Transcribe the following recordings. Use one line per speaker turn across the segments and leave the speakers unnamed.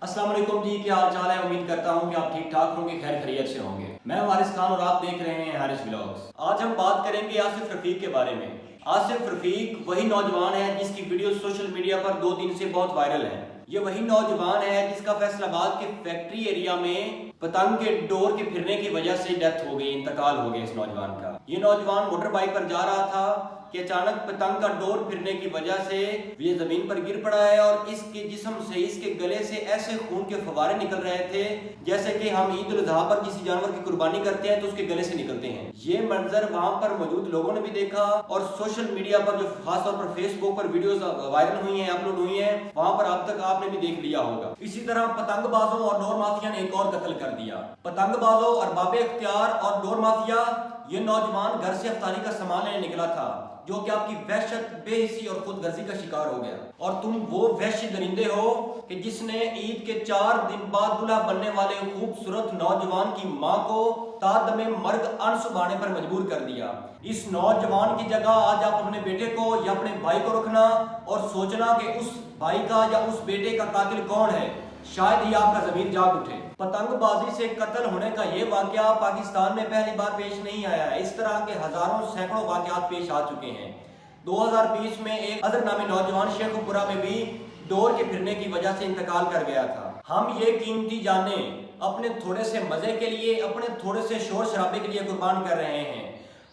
अस्सलाम वालेकुम जी, क्या हाल चाल है। उम्मीद करता हूँ कि आप ठीक ठाक होंगे, खैर खैरियत से होंगे। मैं हारिस खान और आप देख रहे हैं हारिस व्लॉग्स। आज हम बात करेंगे आसिफ रफीक के बारे में। आसिफ रफीक वही नौजवान है जिसकी वीडियो सोशल मीडिया पर 2 दिन से बहुत वायरल है। ये वही नौजवान है जिसका फैसलाबाद के फैक्ट्री एरिया में पतंग के डोर के फिरने की वजह से डेथ हो गई, इंतकाल हो गया इस नौजवान का। ये नौजवान मोटर बाइक पर जा रहा था कि अचानक पतंग का डोर फिरने की वजह से ये जमीन पर गिर पड़ा है और इसके जिस्म से, इसके गले से ऐसे खून के फवारे निकल रहे थे जैसे कि हम ईद उल अजहा पर किसी जानवर की कुर्बानी करते हैं तो उसके गले से निकलते हैं। ये मंजर वहां पर मौजूद लोगों ने भी देखा और सोशल मीडिया पर जो खासतौर पर फेसबुक पर वीडियोस वायरल हुई हैं, अपलोड हुई हैं, वहां पर अब तक आपने भी देख लिया होगा। इसी तरह पतंगबाजों और डोर माफिया ने एक और कत्ल कर दिया। पतंगबाजों अरबाब इख्तियार और डोर माफिया, ये नौजवान घर से अफ्तारी का सामान लेने निकला था जो कि आपकी वहशत, बेहिसी और खुदगर्जी का शिकार हो गया। और तुम वो वहशी दरिंदे हो कि जिसने ईद के 4 दिन बाद दूल्हा बनने वाले खूबसूरत नौजवान की मां को तादमे मर्ग अनसुभाने पर मजबूर कर दिया। इस नौजवान की जगह आज आप अपने बेटे को या अपने भाई को रखना और सोचना कि उस भाई का या उस बेटे का कातिल कौन है, शायद ही आपका ज़मीर जाग उठे। पतंगबाजी से कत्ल होने का ये वाकया पाकिस्तान में पहली बार पेश नहीं आया है। इस तरह के हजारों सैकड़ों वाकयात पेश आ चुके हैं। 2020 में एक अजहर नामी नौजवान शेखपुरा में भी डोर के फिरने की वजह से इंतकाल कर गया था। हम ये कीमती जाने अपने थोड़े से मजे के लिए, अपने थोड़े से शोर शराबे के लिए कुर्बान कर रहे हैं।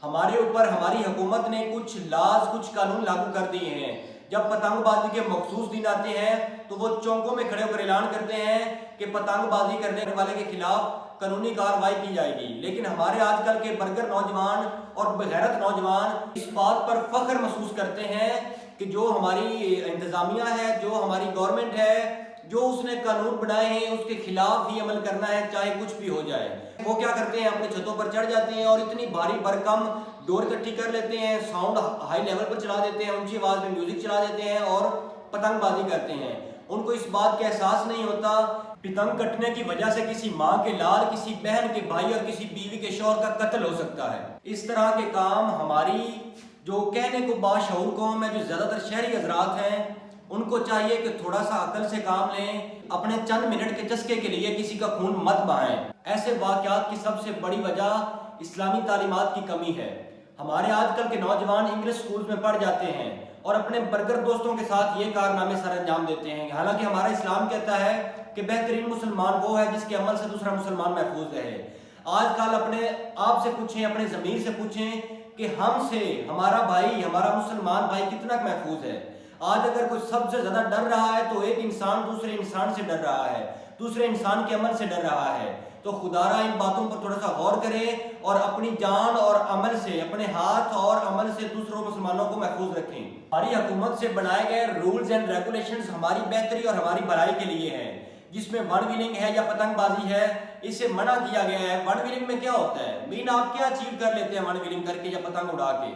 हमारे ऊपर हमारी हुकूमत ने कुछ लाज, कुछ कानून लागू कर दिए हैं। जब पतंगबाजी के मखसूस दिन आते हैं तो वो चौकों में खड़े होकर ऐलान करते हैं कि पतंगबाजी करने वाले के खिलाफ कानूनी कार्रवाई की जाएगी। लेकिन हमारे आजकल के बर्गर नौजवान और बेगैरत नौजवान इस बात पर फख्र महसूस करते हैं कि जो हमारी इंतजामिया है, जो हमारी गवर्नमेंट है, जो उसने कानून बनाए हैं उसके खिलाफ ही अमल करना है, चाहे कुछ भी हो जाए। वो क्या करते हैं, अपने छतों पर चढ़ जाते हैं और इतनी भारी भरकम डोर इकट्ठी कर लेते हैं, साउंड हाई लेवल पर चला देते हैं, ऊंची आवाज में म्यूजिक चला देते हैं और पतंगबाजी करते हैं। उनको इस बात का एहसास नहीं होता पतंग कटने की वजह से किसी माँ के लाल, किसी बहन के भाई और किसी बीवी के शौहर का कत्ल हो सकता है। इस तरह के काम हमारी जो कहने को बाशऊर कौम है, जो ज्यादातर शहरी हजरात हैं, उनको चाहिए कि थोड़ा सा अकल से काम लें, अपने चंद मिनट के चस्के के लिए किसी का खून मत बहाएं। ऐसे वाकयात की सबसे बड़ी वजह इस्लामी तालीमात की कमी है। हमारे आजकल के नौजवान इंग्लिश स्कूल में पढ़ जाते हैं और अपने बर्गर दोस्तों के साथ ये कारनामे सर अंजाम देते हैं। हालांकि हमारा इस्लाम कहता है कि बेहतरीन मुसलमान वो है जिसके अमल से दूसरा मुसलमान महफूज रहे। आजकल अपने आप से पूछें, अपने ज़मीर से पूछें कि हमसे हमारा भाई, हमारा मुसलमान भाई कितना महफूज है। आज अगर कोई सबसे ज्यादा डर रहा है तो एक इंसान दूसरे इंसान से डर रहा है, दूसरे इंसान के अमल से डर रहा है। तो खुदारा इन बातों पर थोड़ा सा गौर करें और अपनी जान और अमल से, अपने हाथ और अमल से दूसरों मुसलमानों को महफूज रखें। हमारी हुकूमत से बनाए गए रूल्स एंड रेगुलेशंस हमारी बेहतरी और हमारी भलाई के लिए है। जिसमें वन व्हीलिंग है या पतंगबाजी है, इसे मना किया गया है। वन व्हीलिंग में क्या होता है, मीन आप क्या अचीव कर लेते हैं वन व्हीलिंग करके या पतंग उड़ा के।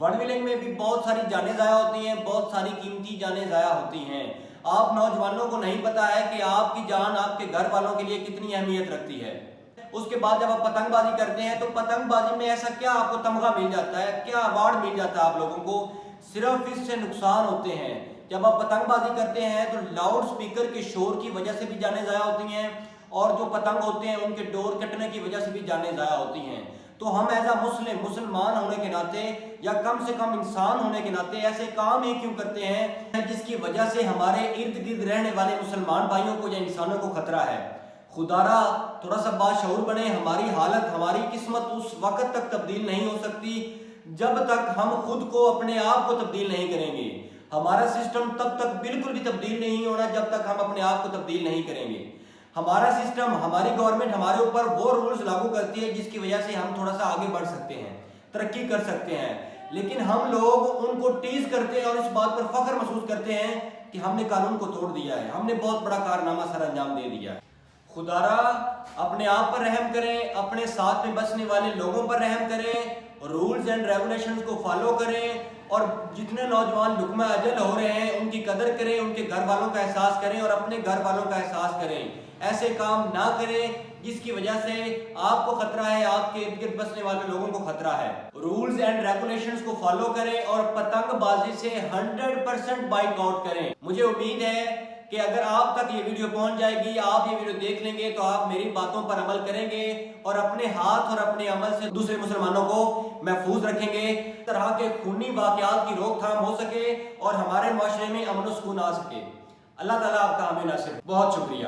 वन व्हीलिंग में भी बहुत सारी जानें ज़ाया होती हैं, बहुत सारी कीमती जानें ज़ाया होती हैं। आप नौजवानों को नहीं पता है कि आपकी जान आपके घर वालों के लिए कितनी अहमियत रखती है। उसके बाद जब आप पतंगबाजी करते हैं तो पतंगबाजी में ऐसा क्या आपको तमगा मिल जाता है, क्या अवार्ड मिल जाता है आप लोगों को, सिर्फ इससे नुकसान होते हैं। जब आप पतंगबाजी करते हैं तो लाउड स्पीकर के शोर की वजह से भी जानें ज़ाया होती हैं और जो पतंग होते हैं उनके डोर कटने की वजह से भी जानें ज़ाया होती हैं। तो हम एज अ मुसलमान होने के नाते या कम से कम इंसान होने के नाते ऐसे काम ही क्यों करते हैं जिसकी वजह से हमारे इर्द गिर्द रहने वाले मुसलमान भाइयों को या इंसानों को खतरा है। खुदारा थोड़ा सा बाशऊर बने। हमारी हालत, हमारी किस्मत उस वक्त तक तब्दील नहीं हो सकती जब तक हम खुद को, अपने आप को तब्दील नहीं करेंगे। हमारा सिस्टम तब तक बिल्कुल भी तब्दील नहीं होना जब तक हम अपने आप को तब्दील नहीं करेंगे। हमारा सिस्टम, हमारी गवर्नमेंट हमारे ऊपर वो रूल्स लागू करती है जिसकी वजह से हम थोड़ा सा आगे बढ़ सकते हैं, तरक्की कर सकते हैं, लेकिन हम लोग उनको टीज करते हैं और इस बात पर फख्र महसूस करते हैं कि हमने कानून को तोड़ दिया है, हमने बहुत बड़ा कारनामा सर अंजाम दे दिया है। खुदारा अपने आप पर रहम करें, अपने साथ में बसने वाले लोगों पर रहम करें, रूल्स एंड रेगुलेशंस को फॉलो करें और जितने नौजवान लुकमा अजल हो रहे हैं उनकी कदर करें, उनके घर वालों का एहसास करें और अपने घर वालों का एहसास करें। ऐसे काम ना करें जिसकी वजह से आपको खतरा है, आपके इर्द गिर्द बसने वाले लोगों को खतरा है। रूल्स एंड रेगुलेशंस को फॉलो करें और पतंगबाजी से 100% बाइकआउट करें। मुझे उम्मीद है کہ اگر آپ تک یہ ویڈیو پہنچ جائے گی، آپ یہ ویڈیو دیکھ لیں گے تو آپ میری باتوں پر عمل کریں گے اور اپنے ہاتھ اور اپنے عمل سے دوسرے مسلمانوں کو محفوظ رکھیں گے، اس طرح کے خونی واقعات کی روک تھام ہو سکے اور ہمارے معاشرے میں امن و سکون آ سکے۔ اللہ تعالیٰ آپ کا حامی ناصر۔ بہت شکریہ۔